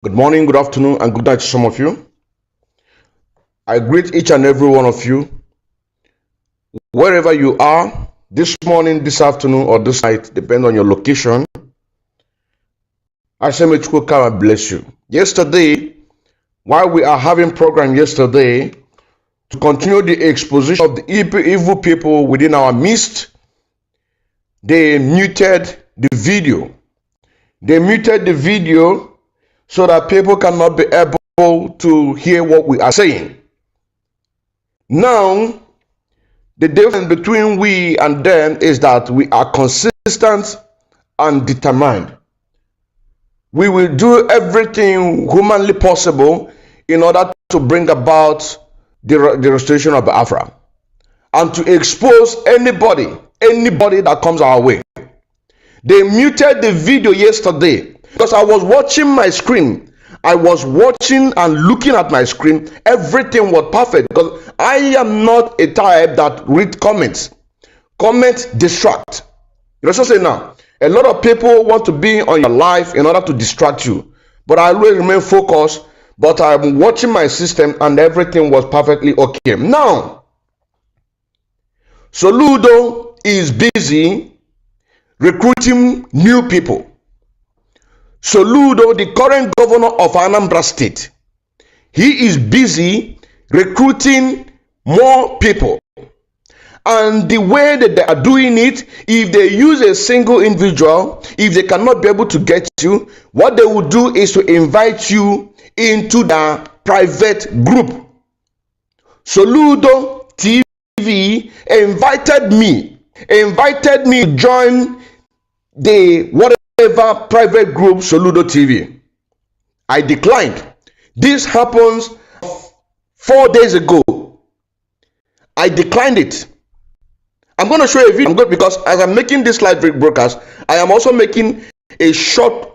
Good morning, good afternoon, and good night to some of you. I greet each and every one of you, wherever you are, this morning, this afternoon, or this night, depending on your location. I say, may God bless you. Yesterday, while we are having program yesterday, to continue the exposition of the evil people within our midst, they muted the video. They muted the video so that people cannot be able to hear what we are saying. Now, the difference between we and them is that we are consistent and determined. We will do everything humanly possible in order to bring about the restoration of Biafra and to expose anybody that comes our way. They muted the video yesterday because I was watching my screen. I was watching and looking at my screen. Everything was perfect because I am not a type that read comments. Comments distract. You know what I'm saying now? A lot of people want to be on your life in order to distract you. But I always remain focused. But I'm watching my system and everything was perfectly okay. Now, Soludo is busy recruiting new people. Soludo, the current governor of Anambra State, he is busy recruiting more people. And the way that they are doing it, if they use a single individual, if they cannot be able to get you, what they will do is to invite you into the private group. Soludo TV invited me to join the whatever private group Soludo TV. I declined. This happens 4 days ago. I declined it. I'm going to show you a video because as I'm making this live broadcast, I am also making a short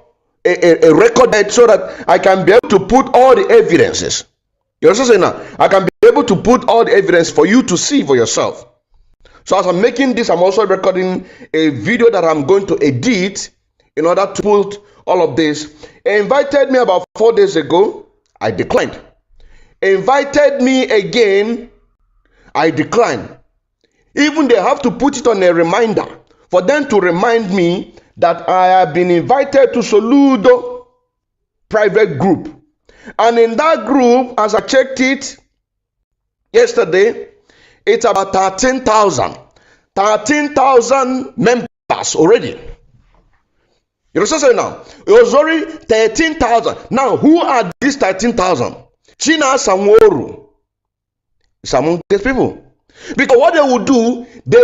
a record so that I can be able to put all the evidences. You understand now? I can be able to put all the evidence for you to see for yourself. So as I'm making this, I'm also recording a video that I'm going to edit in order to put all of this. He invited me about 4 days ago. I declined. He invited me again. I declined. Even they have to put it on a reminder for them to remind me that I have been invited to Soludo private group. And in that group, as I checked it yesterday, it's about 13,000 members already. You know what I'm saying now? It was already 13,000. Now, who are these 13,000? China Samworu. It's among these people. Because what they will do, they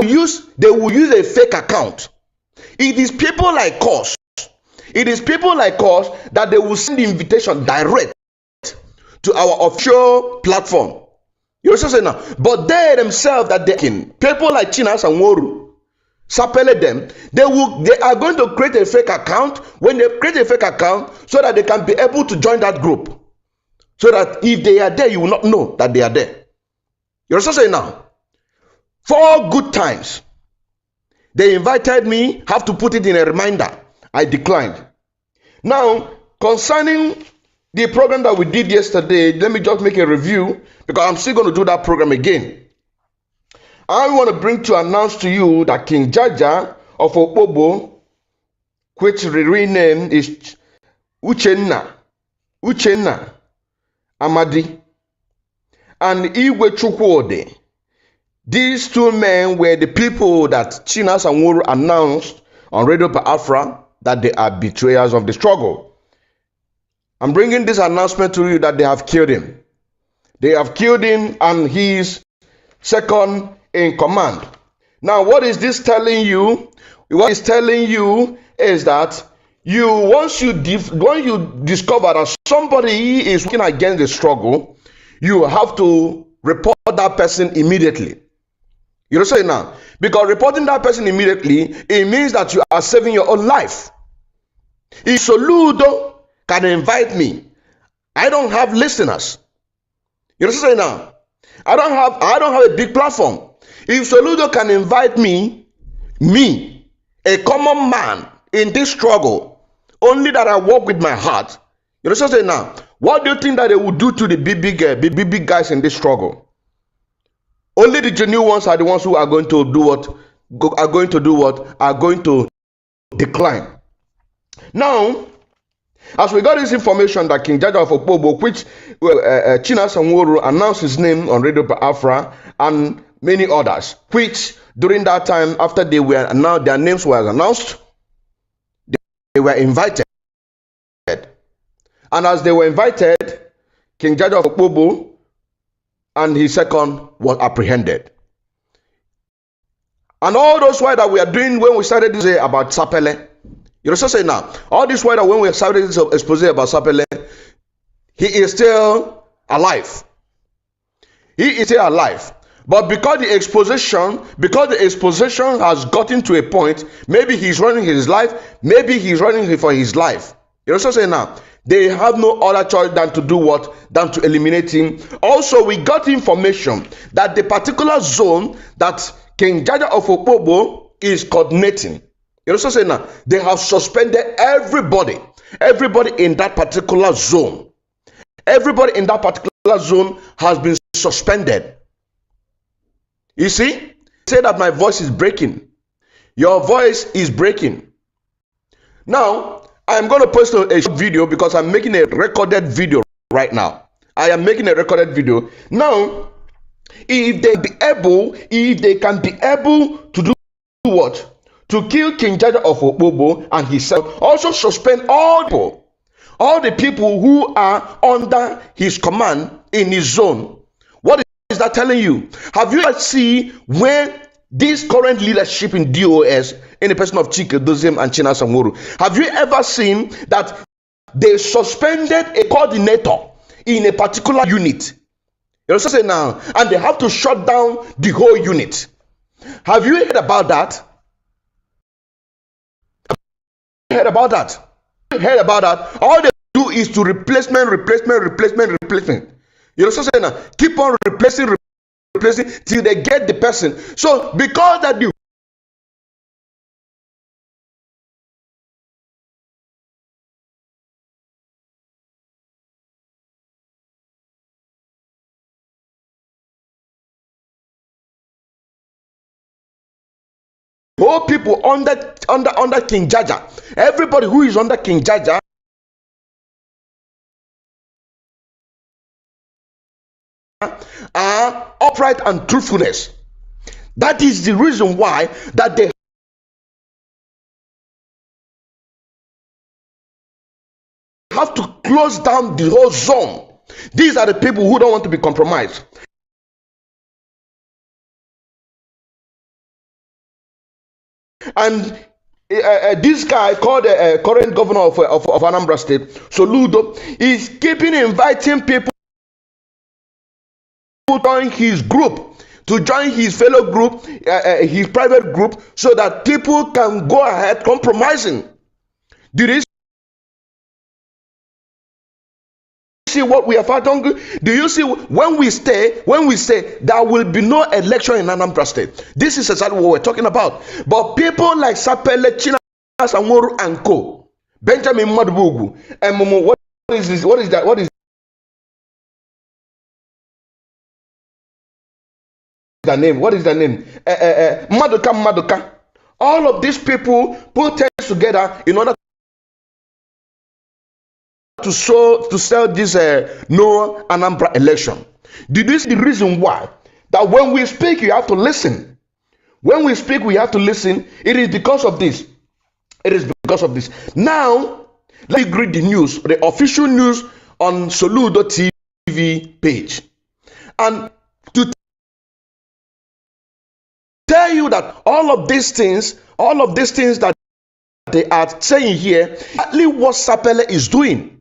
will use a fake account. It is people like us. It is people like us that they will send the invitation direct to our official platform. You know what I'm saying now? But they themselves, that they can, people like China Samworu, Sapele them, they are going to create a fake account. When they create a fake account, so that they can be able to join that group. So that if they are there, you will not know that they are there. You know what I'm saying now? 4 good times. They invited me, have to put it in a reminder. I declined. Now, concerning the program that we did yesterday, let me just make a review because I'm still going to do that program again. I want to announce to you that King Jaja of Opobo, which renamed is Uchenna Amadi, and Igwe Chukwode. These two men were the people that China Samworu announced on Radio Biafra that they are betrayers of the struggle. I'm bringing this announcement to you that they have killed him. They have killed him and he is second in command. Now, what is this telling you? What it's telling you is that once you discover that somebody is working against the struggle, you have to report that person immediately. You know what I'm saying now? Because reporting that person immediately, it means that you are saving your own life. If Soludo can invite me, I don't have listeners. You know what I'm saying now? I don't have a big platform. If Soludo can invite me, a common man in this struggle, only that I walk with my heart, You know what I'm saying now? What do you think that they will do to the big guys in this struggle? Only the genuine ones are the ones who are going to do what? Are going to decline. Now, as we got this information that King Jaja of Okpobo, which China Sanwo-Olu announced his name on Radio Biafra, and many others, which during that time, after they were announced, their names were announced, they were invited. And as they were invited, King Jaja of Okpobo and his second was apprehended. And all those work that we are doing when we started to say about Sapele, you know what I'm saying now? All this work that when we started this expose about Sapele, he is still alive. He is still alive. But because the exposition has gotten to a point, maybe he's running his life, maybe he's running for his life. You know what I'm saying now? They have no other choice than to do what? Than to eliminate him. Also, we got information that the particular zone that King Jaja of Okpobo is coordinating, you know what I'm saying now? They have suspended everybody in that particular zone. Everybody in that particular zone has been suspended. You see? Say that my voice is breaking. Your voice is breaking. Now, I'm going to post a short video because I'm making a recorded video right now. I am making a recorded video. Now, if they can be able to do what? To kill King Jaja of Okpobo and himself, also suspend all the people who are under his command in his zone. What is that telling you? Have you ever seen when this current leadership in DOS, in the person of Chike Doziem and China Sanwo-Olu, have you ever seen that they suspended a coordinator in a particular unit? You know what I'm saying now? And they have to shut down the whole unit. Have you heard about that? Heard about that? All they do is to replacement. You know what I'm saying now? Keep on replacing till they get the person. So because that the whole people under King Jaja, everybody who is under King Jaja are upright and truthfulness. That is the reason why that they have to close down the whole zone. These are the people who don't want to be compromised. And this guy called the current governor of Anambra State, Soludo, is keeping inviting people to join his group, to join his fellow group, his private group, so that people can go ahead compromising. Did you see what we are fighting? Do you see when we say there will be no election in Anambra State? This is exactly what we're talking about. But people like Sapele, China Sanwo-Olu and Co, Benjamin Madubugu, and Momo, what is this? What is that? What is the name? What is the name? Maduka. All of these people put heads together in order to sell this no Anambra election. Did you see the reason why? That when we speak, you have to listen. When we speak, we have to listen. It is because of this. It is because of this. Now, let me read the news, the official news on Soludo TV page. And to tell you that all of these things that they are saying here, exactly what Sapele is doing.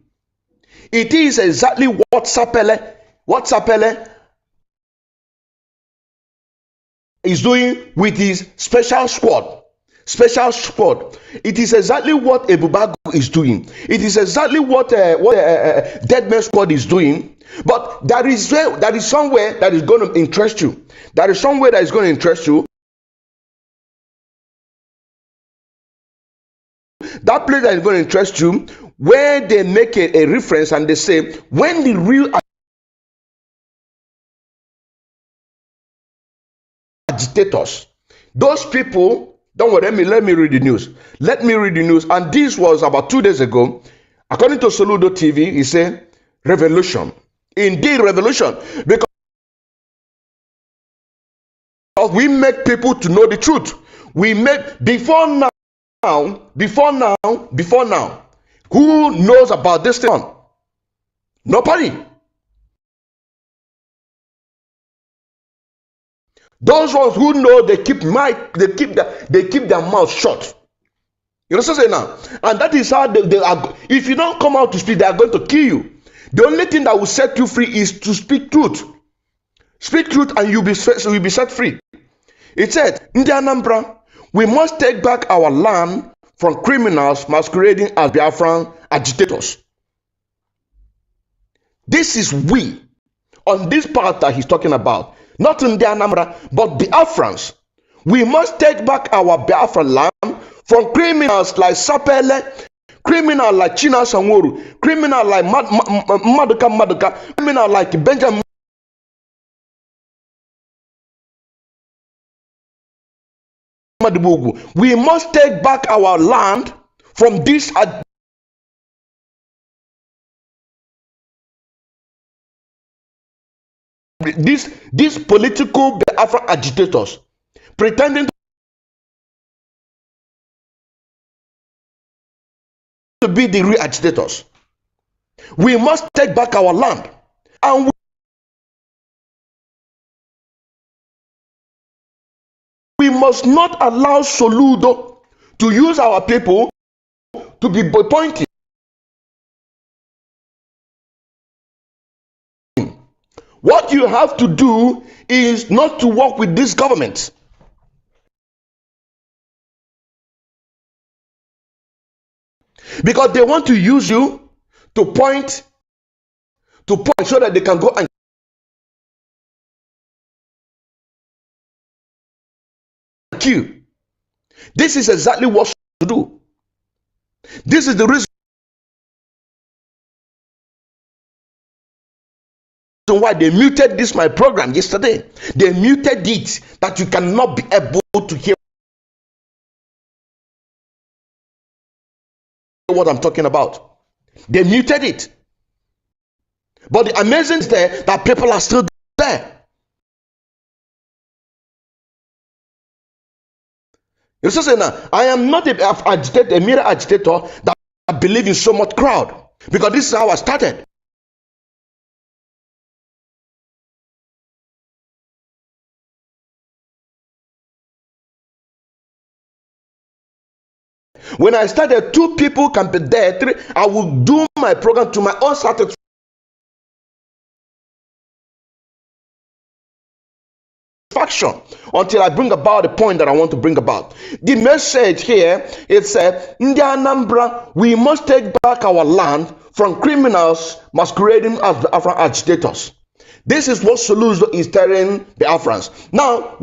It is exactly what Sapele is doing with his special squad. It is exactly what Ebubago is doing. It is exactly what Deadman Squad is doing. But that is somewhere that is going to interest you. That is somewhere that is going to interest you. That place that is going to interest you, where they make a reference and they say, when the real agitators, those people, don't worry, let me read the news. Let me read the news. And this was about 2 days ago. According to Soludo TV, he said, revolution. Indeed, revolution. Because we make people to know the truth. We make, before now, who knows about this thing? Nobody. Those ones who know, they keep their mouth shut. You know what I'm saying now? And that is how they are. If you don't come out to speak, they are going to kill you. The only thing that will set you free is to speak truth. Speak truth and you'll be set free. It said, in the Anambra, we must take back our land from criminals masquerading as Biafran agitators. This is we, on this part that he's talking about. Not in the Anambra, but Biafrans. We must take back our Biafra land from criminals like Sapele, criminal like China Sanworu, criminal like Maduka, criminal like Benjamin Madubugu. We must take back our land from these political Biafra agitators pretending to be the real agitators. We must take back our land, and we must not allow Soludo to use our people to be pointing. What you have to do is not to work with this government. Because they want to use you to point so that they can go and kill. This is exactly what to do. This is the reason why they muted my program yesterday. They muted it that you cannot be able to hear what I'm talking about. They muted it. But the amazing is there that people are still there. You see, now, I am not a mere agitator that believe in so much crowd, because this is how I started. When I started, 2 people can be there, 3, I will do my program to my own satisfaction until I bring about the point that I want to bring about. The message here, it said, in the Anambra, we must take back our land from criminals masquerading as Biafran agitators. This is what Soludo is telling the Biafrans. Now,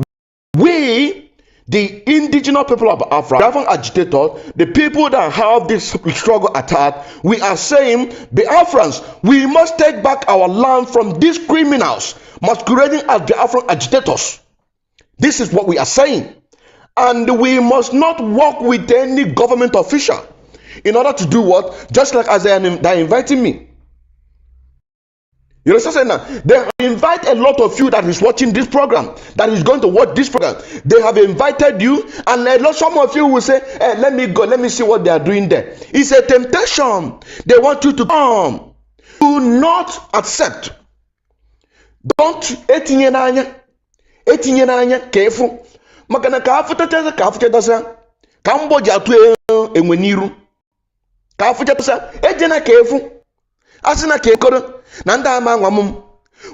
we, the indigenous people of Biafra, Biafran agitators, the people that have this struggle at heart, we are saying, Biafrans, we must take back our land from these criminals masquerading as Biafran agitators. This is what we are saying. And we must not work with any government official in order to do what? Just like as they're inviting me. You know what I'm saying now? They invite a lot of you that is watching this program, that is going to watch this program. They have invited you, and some of you will say, hey, let me go, let me see what they are doing there. It's a temptation. They want you to come. Do not accept. Don't etinye n'anya careful. Makana ka afutata ka mboji atu enwe niru. Ka afutata ejena careful. Asina kekoro.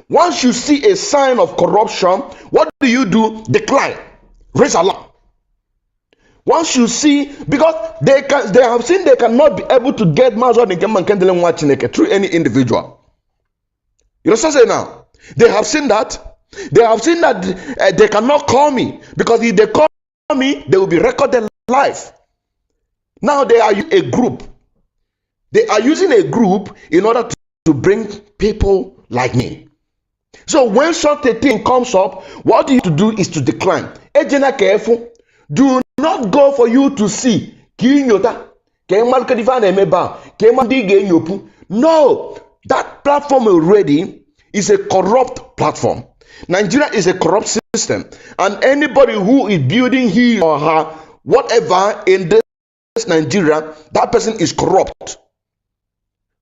Once you see a sign of corruption, what do? Decline. Raise Allah. Once you see, because they have seen they cannot be able to get Mazi and Ezigbo Nwachineke through any individual. You know what I'm saying now? They have seen that. They have seen that they cannot call me, because if they call me, they will be recorded live. Now they are a group. They are using a group in order to bring people like me. So when such a thing comes up, what you have to do is to decline. Ejena careful. Do not go for you to see. No, that platform already is a corrupt platform. Nigeria is a corrupt system, and anybody who is building he or her whatever in this Nigeria, that person is corrupt.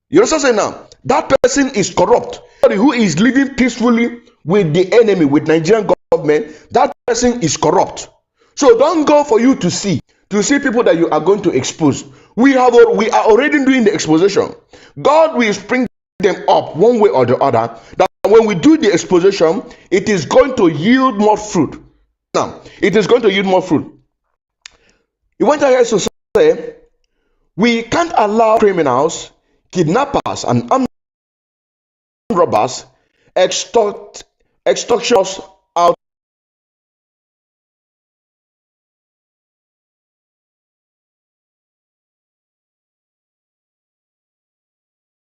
You understand now? That person is corrupt. Anybody who is living peacefully with the enemy, with Nigerian government, that person is corrupt. So don't go for you to see people that you are going to expose. We are already doing the exposition. God will spring them up one way or the other. That when we do the exposition, it is going to yield more fruit. Now, it is going to yield more fruit. He went ahead to say, we can't allow criminals, kidnappers, and armed robbers extort us out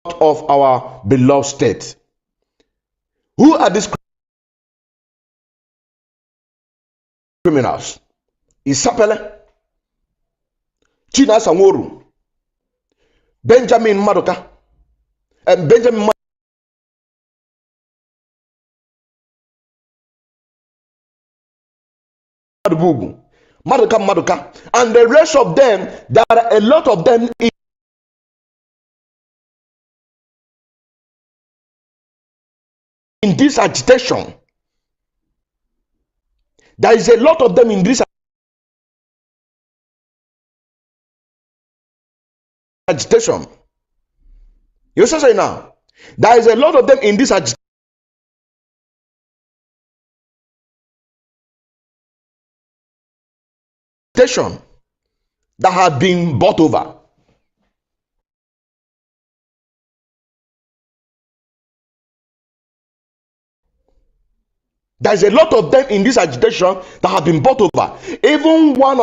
of our beloved state. Who are these criminals? Isapele, China Sanworu, Benjamin Madoka, and Benjamin Madoka, and the rest of them. There are a lot of them in this agitation. There is a lot of them in this agitation. You say now, there is a lot of them in this agitation. That have been bought over. There's a lot of them in this agitation that have been bought over. Even one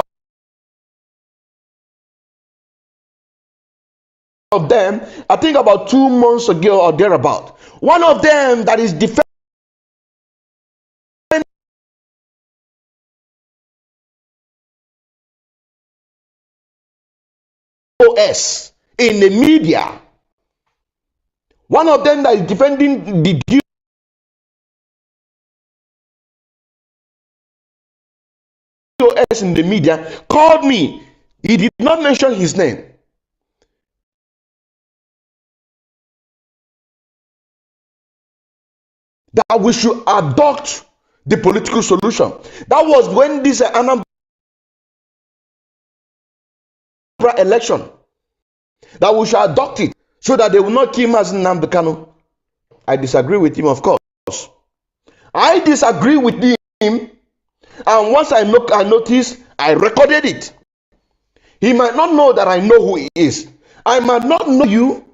of them, I think about 2 months ago or thereabout, one of them that is defending OS in the media, one of them that is defending the DOS in the media called me. He did not mention his name. That we should adopt the political solution. That was when this Anambra election, that we should adopt it so that they will not kill Mazi Nnamdi Kanu. I disagree with him, of course. I disagree with him, and once I noticed, I recorded it. He might not know that I know who he is. I might not know you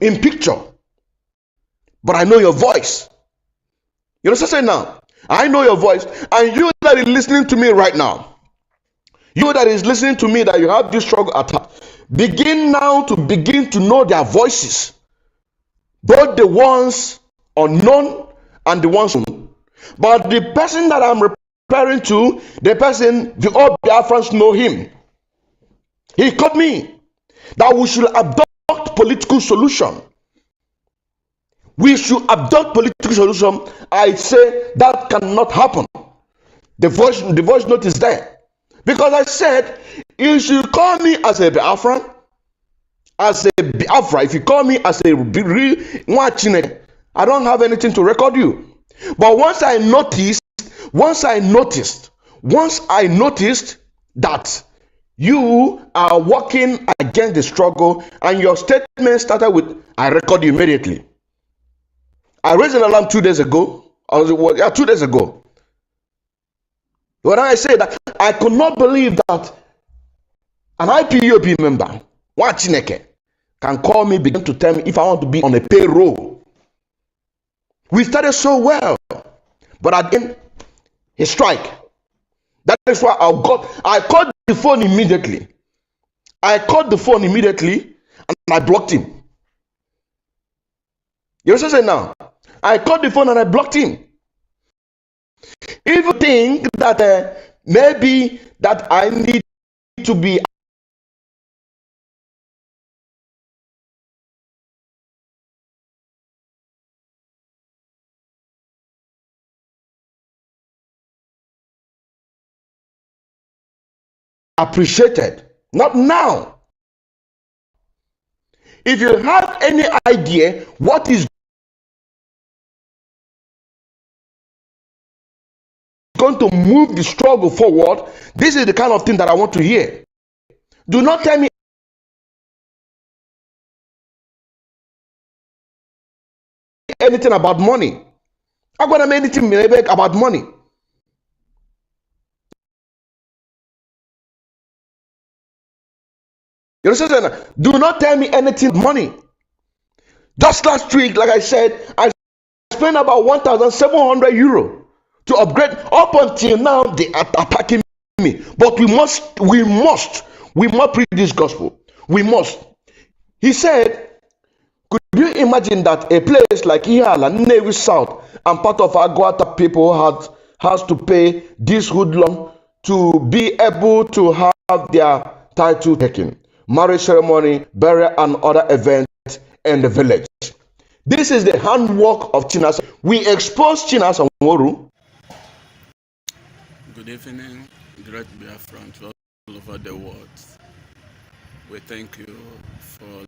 in picture, but I know your voice. You know what I'm saying now? I know your voice, and you that is listening to me right now, you that is listening to me, that you have this struggle at heart, begin now to know their voices, both the ones unknown and the ones known. But the person that I'm referring to, the person, the all Biafrans know him. He called me that we should adopt political solution. We should adopt political solution. I say that cannot happen. The voice note is there. Because I said, you should call me as a Biafran, if you call me as a real Nwachineke, I don't have anything to record you. But once I noticed that you are working against the struggle, and your statement started with, I record you immediately. I raised an alarm 2 days ago. 2 days ago. When I say that, I could not believe that an IPOB member, Nwachineke, can call me, begin to tell me if I want to be on a payroll. We started so well, but again, he strike. That is why I called the phone immediately. I blocked him. You understand what I'm saying now? I called the phone and I blocked him. If you think that maybe that I need to be appreciated, not now. If you have any idea what is going to move the struggle forward, this is the kind of thing that I want to hear. Do not tell me anything about money. I'm going to make anything about money. You understand? Do not tell me anything about money. Just last week, like I said, I spent about 1,700 euro to upgrade. Up until now, they are attacking me. But we must preach this gospel. We must. He said, could you imagine that a place like Ihala, Nnewi South, and part of Agwata people has to pay this hoodlum to be able to have their title taken, marriage ceremony, burial, and other events in the village. This is the handwork of Chinas. We expose Chinas and Woru. Good evening, great Biafra all over the world. We thank you for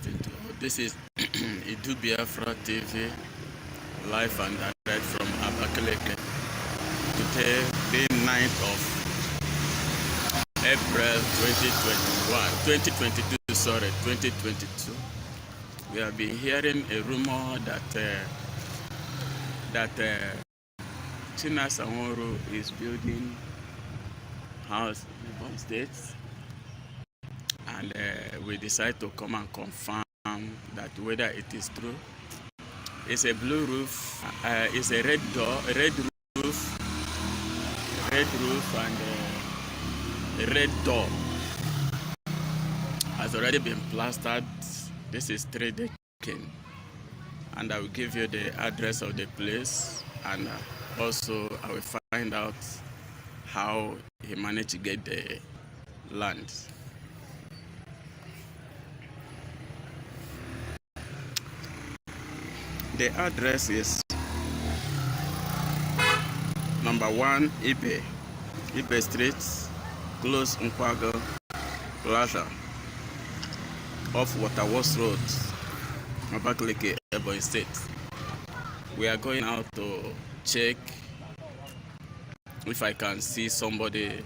this is IDU Biafra TV, live and direct from Abakaleke. Today, the 9th of April 2022. We have been hearing a rumor that China Sanworo is building house in Bond States, and we decide to come and confirm that whether it is true. It's a blue roof, it's a red roof, and a red door has already been plastered. This is 3 decking, and I will give you the address of the place, and also I will find out how he managed to get the land. The address is number 1 Ibe Street, close Nkwago Plaza, off Waterworks Road, Abakaleke, Ebonyi State. We are going out to check if I can see somebody,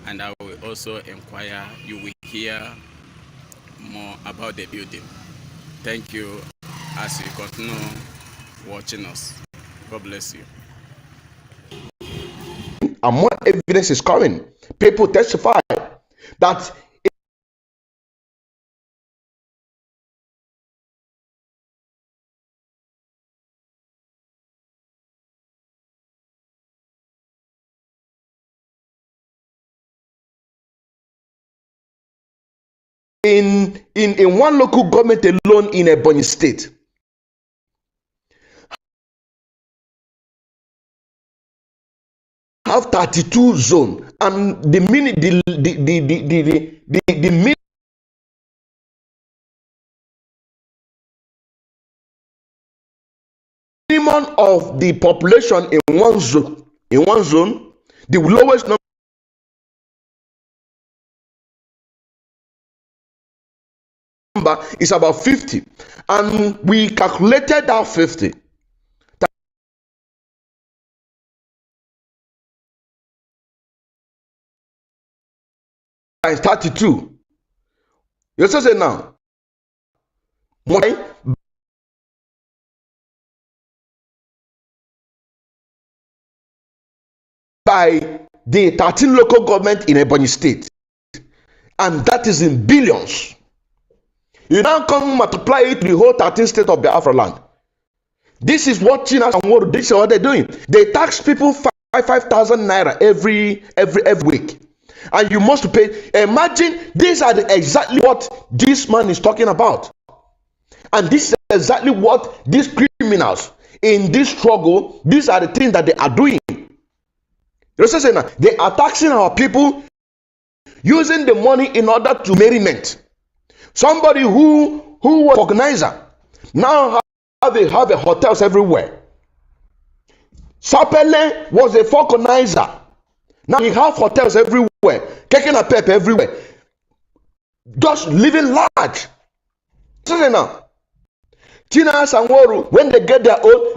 and I will also inquire. You will hear more about the building. Thank you as you continue watching us. God bless you. And more evidence is coming. People testify that in one local government alone in Ebonyi State, have 32 zones, and the minimum of the population in one zone, the lowest number is about 50, and we calculated that 50 times 32. You say now, by the 13 local government in Ebonyi State, and that is in billions. You now come multiply it to the whole 13 state of Biafra land. This is what China and what they're doing. They tax people 5,000 naira every week. and you must pay. Imagine, these are exactly what this man is talking about. And this is exactly what these criminals in this struggle, these are the things that they are doing. They are taxing our people, using the money in order to merriment. Somebody who was organizer now have a hotels everywhere. Sapele was a organizer. Now he have hotels everywhere, kicking a pep everywhere, just living large. Now, Tina Sanworu, when they get their own,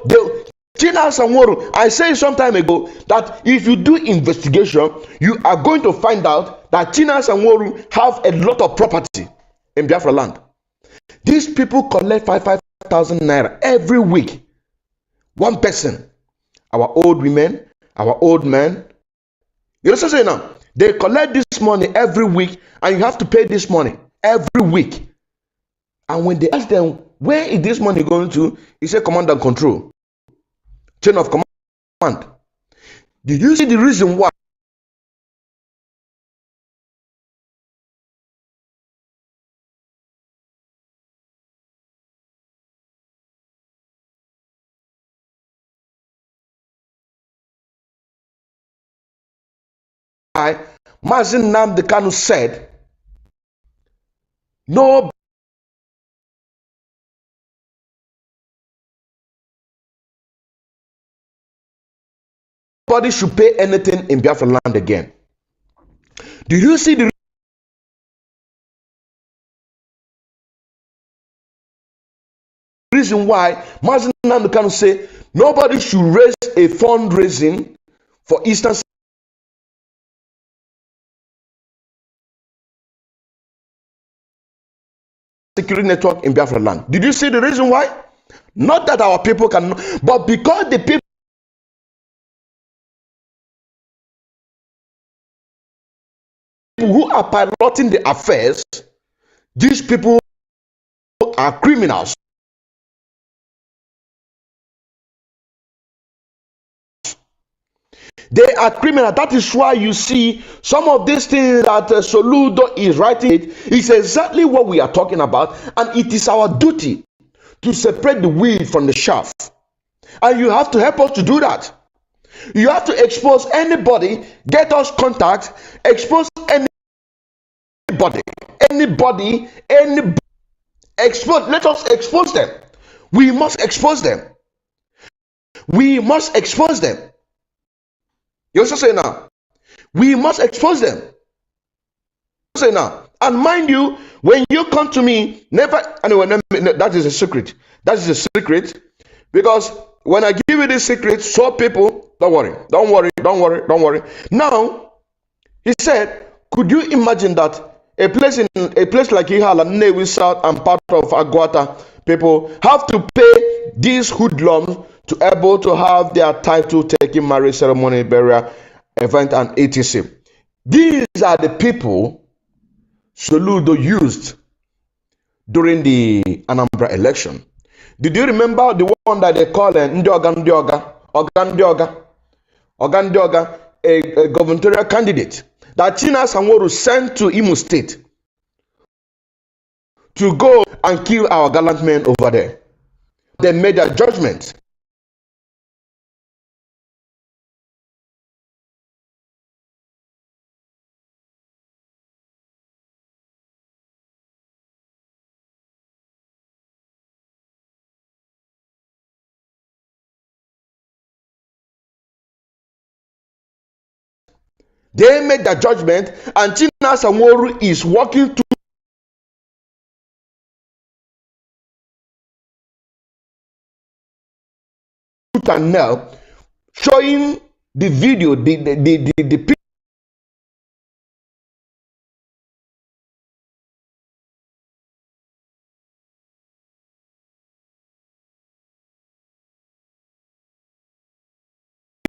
Tina Sanworu, I said some time ago that if you do investigation, you are going to find out that Tina Sanworu have a lot of property in Biafra land. These people collect 5,000 naira every week. One person, our old women, our old men. You know what I'm saying now? They collect this money every week, and you have to pay this money every week. And when they ask them, where is this money going to? He said, command and control. Chain of command. Did you see the reason why? Mazi Nnamdi Kanu said, nobody should pay anything in Biafra land again. Do you see the reason why Mazi Nnamdi Kanu say nobody should raise a fundraising for Eastern Security Network in Biafra land? Did you see the reason why? Not that our people can, but because the people who are piloting the affairs, these people are criminals. They are criminal. That is why you see some of these things that Soludo is writing. It is exactly what we are talking about, and it is our duty to separate the wheat from the chaff. And you have to help us to do that. You have to expose anybody, get us contact, expose anybody, expose. Let us expose them. We must expose them. We must expose them. You also say now, we must expose them. Say now, and mind you, when you come to me, never, anyway, that is a secret. That is a secret, because when I give you this secret, so people, don't worry. Now, he said, could you imagine that a place like Ihala, Nnewi South, and part of Agwata, people have to pay these hoodlums to able to have their title taking, marriage ceremony, burial, event, and etc. These are the people Soludo used during the Anambra election. Did you remember the one that they call Ndioga, a gubernatorial candidate that Tina Sanworu sent to Imo State to go and kill our gallant men over there? They made their judgment. They made their judgment, and Tina Sanworu is working to now, showing the video, the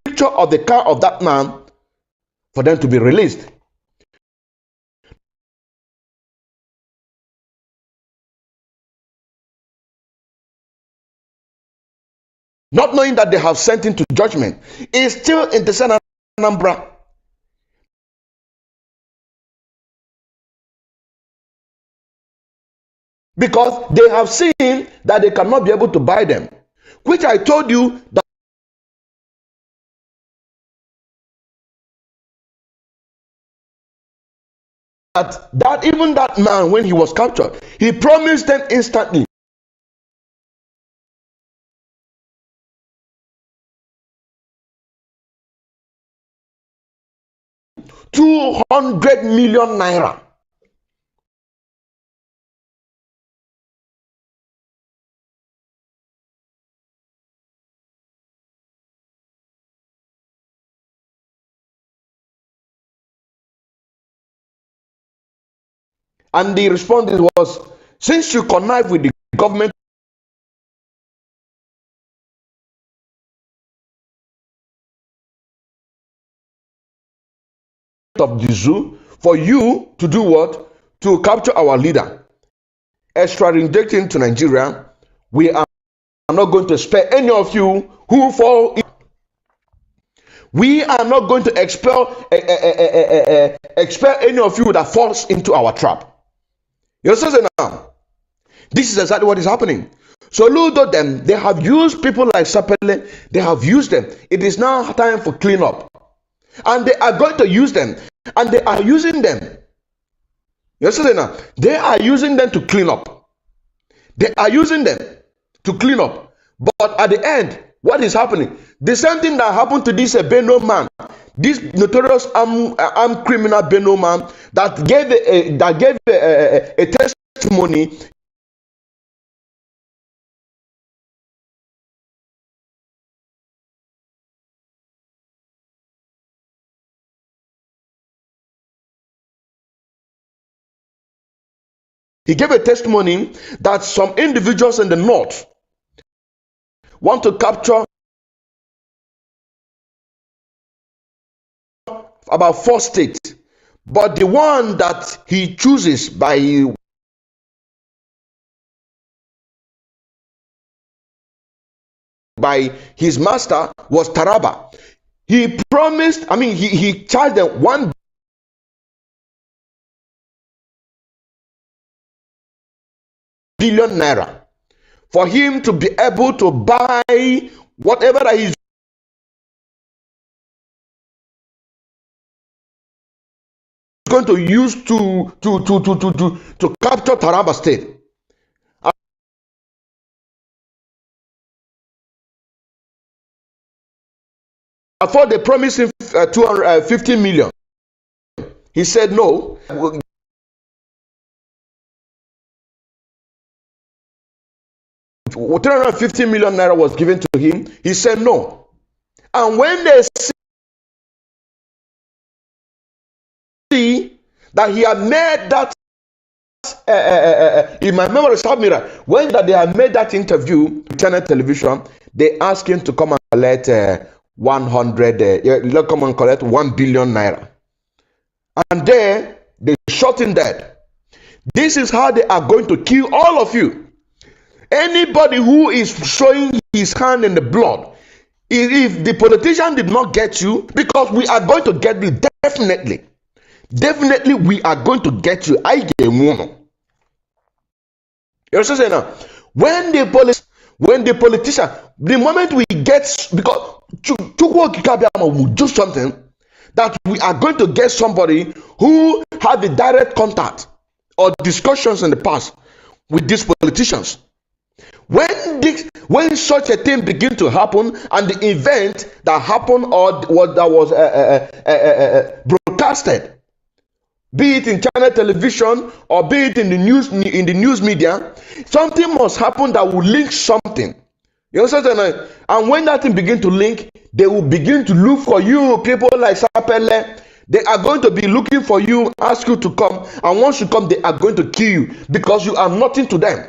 picture of the car of that man for them to be released. Not knowing that they have sent him to judgment, is still in the Senate Anambra. because they have seen that they cannot be able to buy them, which I told you that even that man, when he was captured, he promised them instantly ₦200 million. And the response was, since you connive with the government of the zoo, for you to do what? To capture our leader, extraditing to Nigeria, we are not going to spare any of you who fall in. We are not going to expel any of you that falls into our trap. You understand now? This is exactly what is happening. Soludo them, they have used people like Sapele, they have used them. It is now time for cleanup. And they are going to use them. And they are using them. You understand now? They are using them to clean up. They are using them to clean up. But at the end, what is happening? The same thing that happened to this Beno man, this notorious armed criminal Beno man that gave a testimony. He gave a testimony that some individuals in the north want to capture about 4 states, but the one that he chooses by his master was Taraba. He promised, he charged them $1 billion for him to be able to buy whatever that he's going to use to capture Taraba State. For they promised him 250 million. He said no. 350 million naira was given to him. He said no. And when they see that he had made that, in my memory, when they had made that interview to Channel Television, they asked him to come and collect come and collect 1 billion naira. And there, they shot him dead. This is how they are going to kill all of you. Anybody who is showing his hand in the blood, if the politician did not get you, because we are going to get you, definitely we are going to get you. I get one. You understand now? When the politician, the moment we get, because Chukwuma will do something, that we are going to get somebody who had the direct contact or discussions in the past with these politicians. When such a thing begin to happen, and the event that happened or what that was broadcasted, be it in Channel Television or be it in the news media, something must happen that will link something. You understand? And when that thing begin to link, they will begin to look for you. People like Sapele, they are going to be looking for you, ask you to come, and once you come, they are going to kill you because you are nothing to them.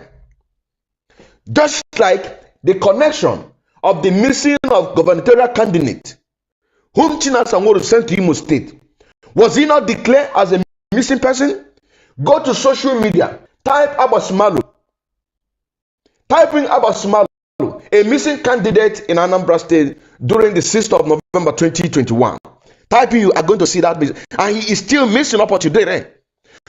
Just like the connection of the missing of gubernatorial candidate whom Chinasa Nworu sent to Imo State. Was he not declared as a missing person? Go to social media, type Abasimalu. Type in Abasimalu, a missing candidate in Anambra State during the 6th of November 2021. Type in, you are going to see that, and he is still missing up to today.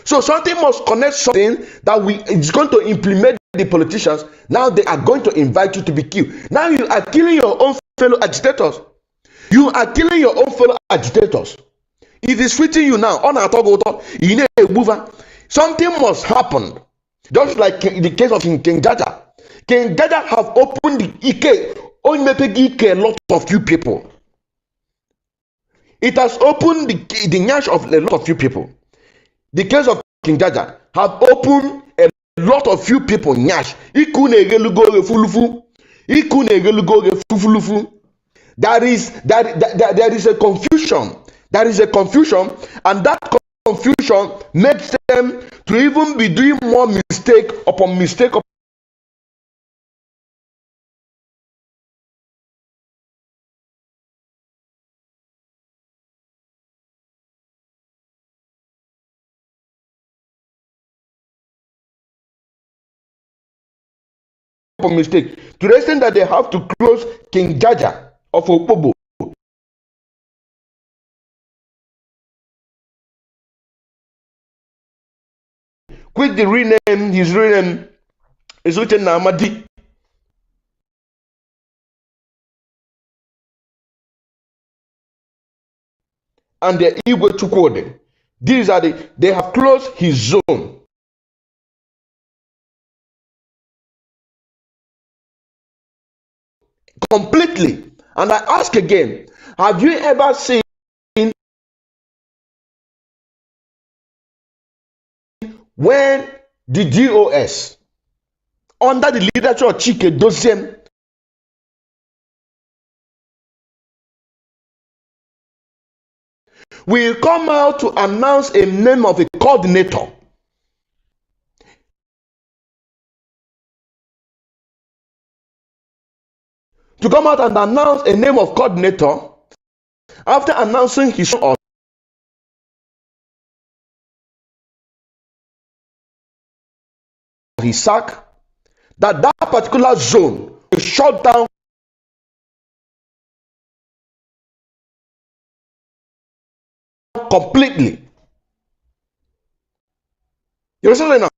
So something must connect something that it's going to implement the politicians. Now they are going to invite you to be killed. Now you are killing your own fellow agitators. You are killing your own fellow agitators. It is fitting you now. Something must happen. Just like in the case of King Jaja. King Jaja have opened the Ike. A lot of you people. It has opened the nyash of a lot of you people. The case of King Jaja have opened a lot of few people nyash. There is a confusion. There is a confusion, and that confusion makes them to even be doing more mistake upon mistake upon mistake, to the extent that they have to close King Jaja of Opobo. Quick the rename, his rename is written Namadi. And the Igwe Chukwode. These are they have closed his zone. Completely. And I ask again, have you ever seen when the DOS, under the leadership of Chike Doziem, will come out to announce a name of a coordinator? To come out and announce a name of coordinator after announcing his own his sack, that particular zone is shut down completely. You understand now?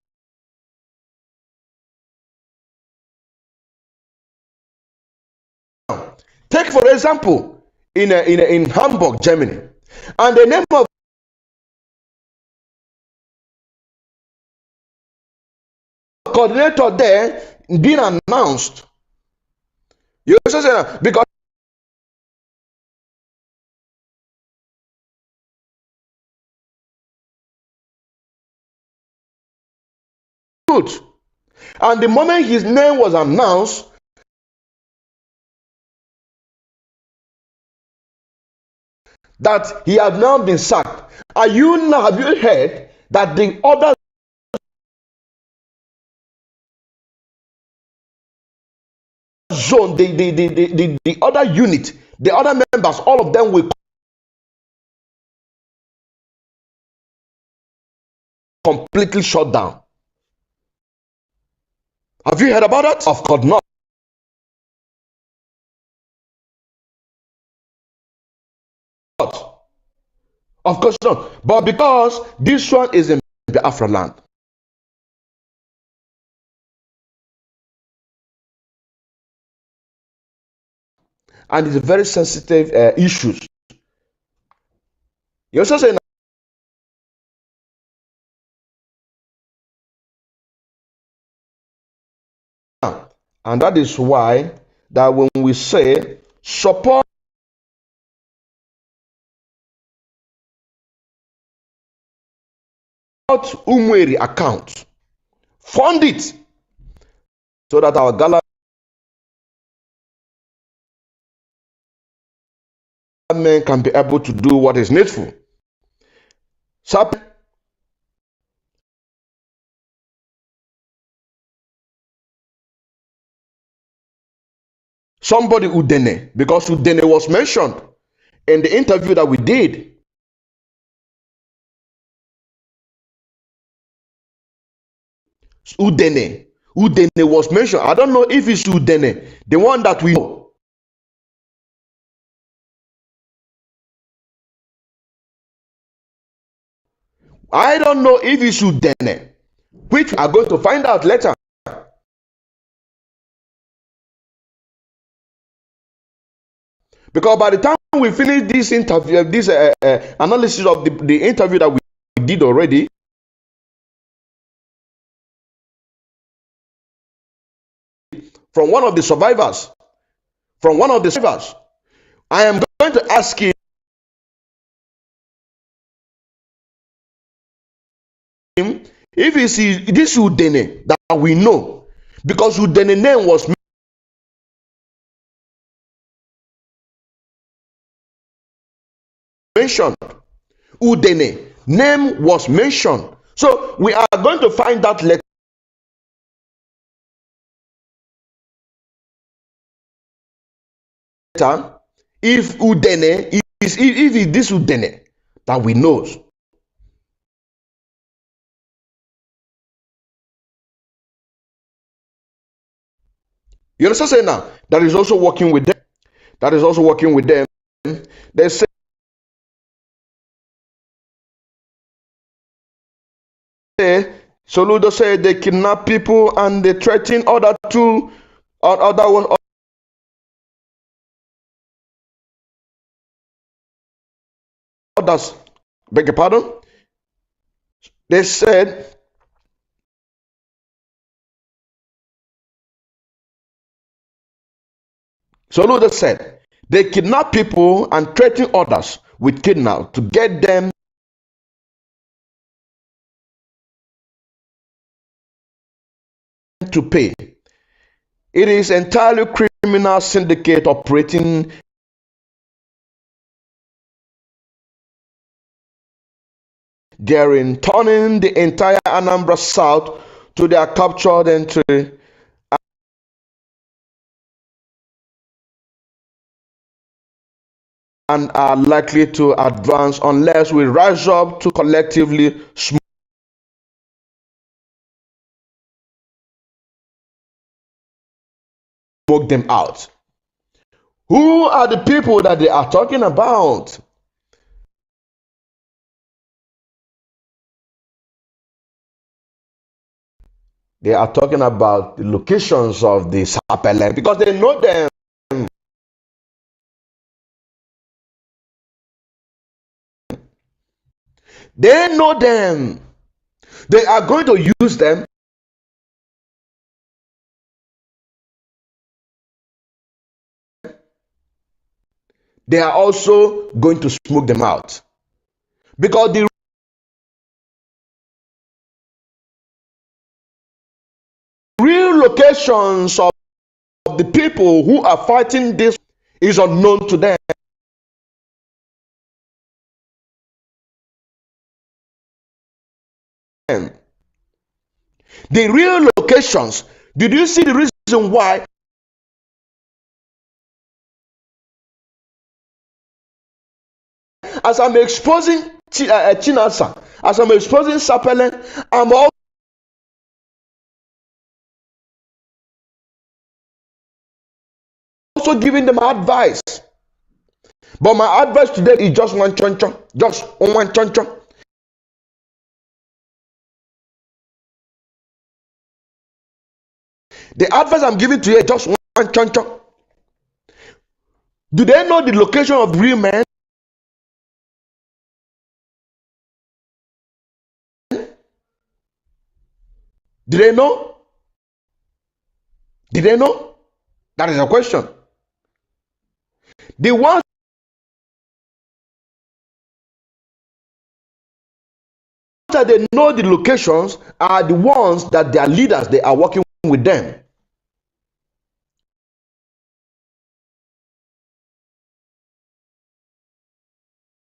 Take for example in Hamburg, Germany, and the name of coordinator there being announced. You understand? Because and the moment his name was announced, that he had now been sacked. Have you heard that the other zone, the other unit, the other members, all of them will completely shut down? Have you heard about that? Of course not. Of course not. But because this one is in Biafra land. And it's a very sensitive issue. You also say now, and that is why that when we say support Umweri account, fund it so that our government can be able to do what is needful. Somebody Udene, because Udene was mentioned in the interview that we did. Udene was mentioned. I don't know if it's Udene, the one that we know. I don't know if it's Udene, which we are going to find out later. Because by the time we finish this interview, this analysis of the interview that we did already, from one of the survivors, I am going to ask him if it's this Udene that we know, because Udene name was mentioned. Udene name was mentioned. So we are going to find out later if Udene is if it's this Udene that we know. You understand saying now? That is also working with them. They say Soludo said they kidnap people and they threaten others. Beg your pardon? They said Soludo said they kidnap people and threaten others with kidnap to get them to pay. It is entirely criminal syndicate operating therein, turning the entire Anambra South to their captured entry and are likely to advance unless we rise up to collectively smoke them out. Who are the people that they are talking about? They are talking about the locations of the Sapele because they know them. They know them. They are going to use them. They are also going to smoke them out. Because the real locations of the people who are fighting this is unknown to them. The real locations, did you see the reason why as I'm exposing Chinasa, as I'm exposing Sapele, I'm also giving them advice. But my advice to them is just one choncho, just one choncho. The advice I'm giving to you is just one choncho. Do they know the location of real men? Do they know? Did they know? That is a question. The ones that they know the locations are the ones that their leaders, they are working with them.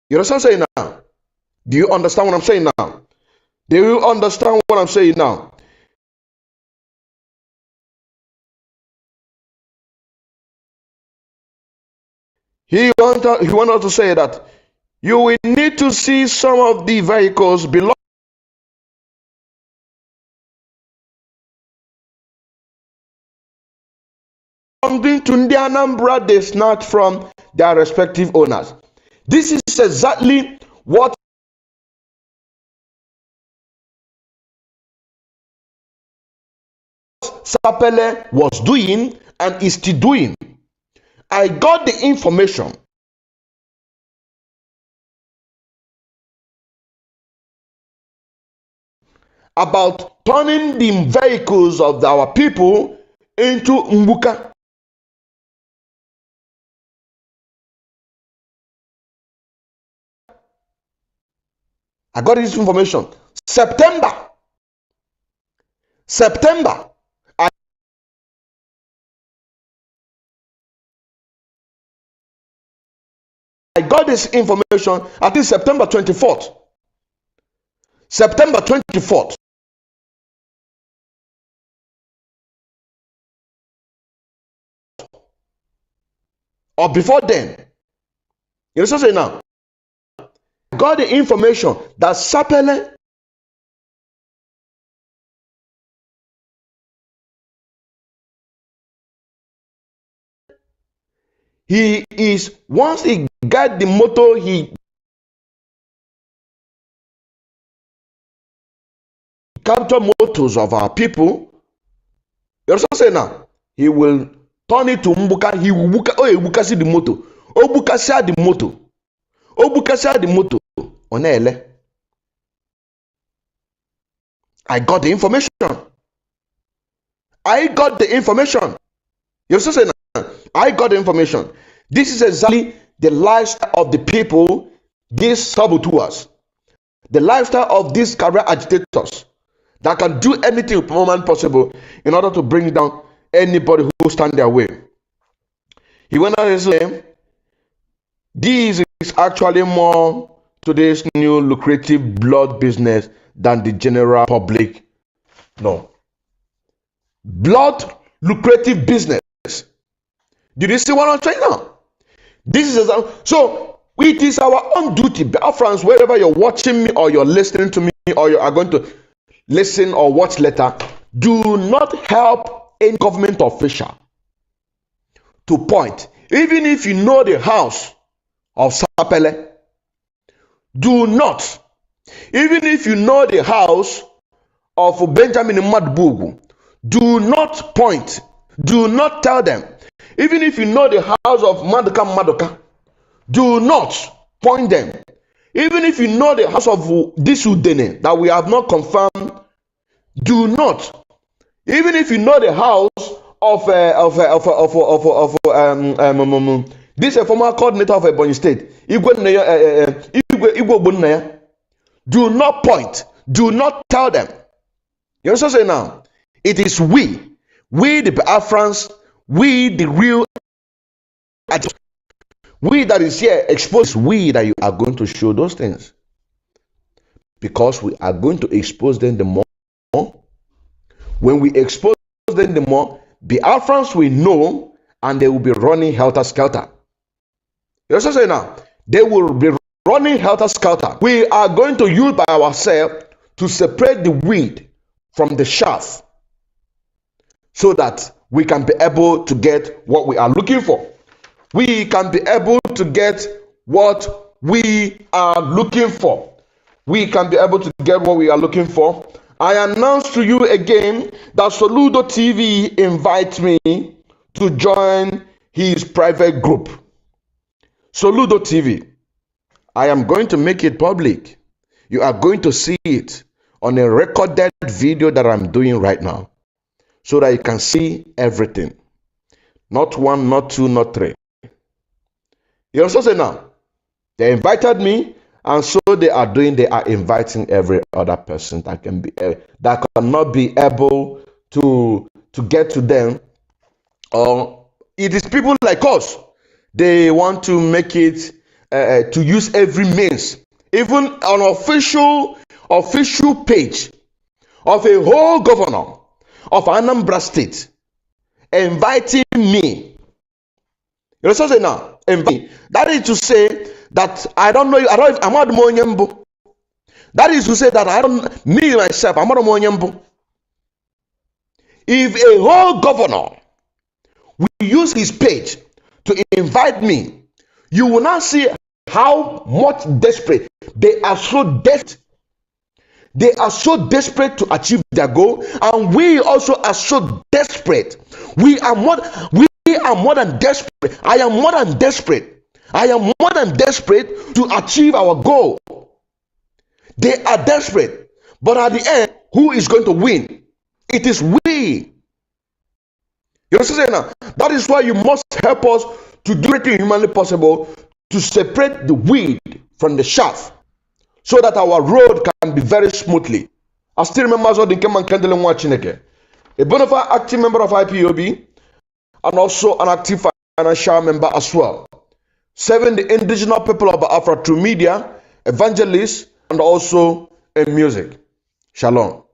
You understand what I'm saying now? Do you understand what I'm saying now? Do you understand what I'm saying now? He wanted to say that you will need to see some of the vehicles belonging to the Anambra they snatched from their respective owners. This is exactly what Sapele was doing and is still doing. I got the information about turning the vehicles of our people into Mbuka. I got this information. September. I got this information, I think September 24th. September 24th. Or before then. You know what I'm saying now? I got the information that Sapele once he got the motor, he capture motors of our people. You also say now, he will turn it to Mbuka. He will bukasi the motor. Bukasi the motor. Bukasi the motor. Onele. I got the information. You also say now, I got the information. This is exactly the lifestyle of the people, these saboteurs, the lifestyle of these career agitators that can do anything human possible in order to bring down anybody who stand their way. He went on to say, this is actually more to this new lucrative blood business than the general public. No. Blood lucrative business. Did you see what I'm saying now? This is so it is our own duty, Biafrans, wherever you're watching me or you're listening to me or you are going to listen or watch later, do not help any government official to point. Even if you know the house of Sapele, do not. Even if you know the house of Benjamin Madbugu, do not point. Do not tell them. Even if you know the house of Madoka, do not point them. Even if you know the house of this Udene that we have not confirmed, do not. Even if you know the house of this former coordinator of Ebonyi State, do not point. Do not tell them. You also say now, it is we the Biafrans, we the real, we that is here exposed, we that you are going to show those things. Because we are going to expose them the more. When we expose them the more, Biafrans will know and they will be running helter-skelter. You also say now, they will be running helter-skelter. We are going to use by ourselves to separate the weed from the chaff so that we can be able to get what we are looking for. We can be able to get what we are looking for. We can be able to get what we are looking for. I announce to you again that Soludo TV invites me to join his private group. Soludo TV. I am going to make it public. You are going to see it on a recorded video that I'm doing right now, so that you can see everything. Not one, not two, not three. You also say now, they invited me, and so they are inviting every other person that can be that cannot be able to get to them. Or it is people like us. They want to make it to use every means, even an official page of a whole governor of Anambra State inviting me. You also say now, that is to say that I don't know you. I'm not Monyembo. That is to say that me myself, I'm not Monyembo. If a whole governor will use his page to invite me, you will not see how much desperate they are. So desperate. They are so desperate to achieve their goal, and we also are so desperate. We are more than desperate. I am more than desperate. I am more than desperate to achieve our goal. They are desperate, but at the end, who is going to win? It is we. You understand now? That is why you must help us to do everything humanly possible to separate the weed from the chaff, so that our road can be very smoothly. I still remember Ezigbo Nwachineke, a bona fide active member of IPOB, and also an active financial member as well, serving the indigenous people of Biafra through media, evangelists, and also in music. Shalom.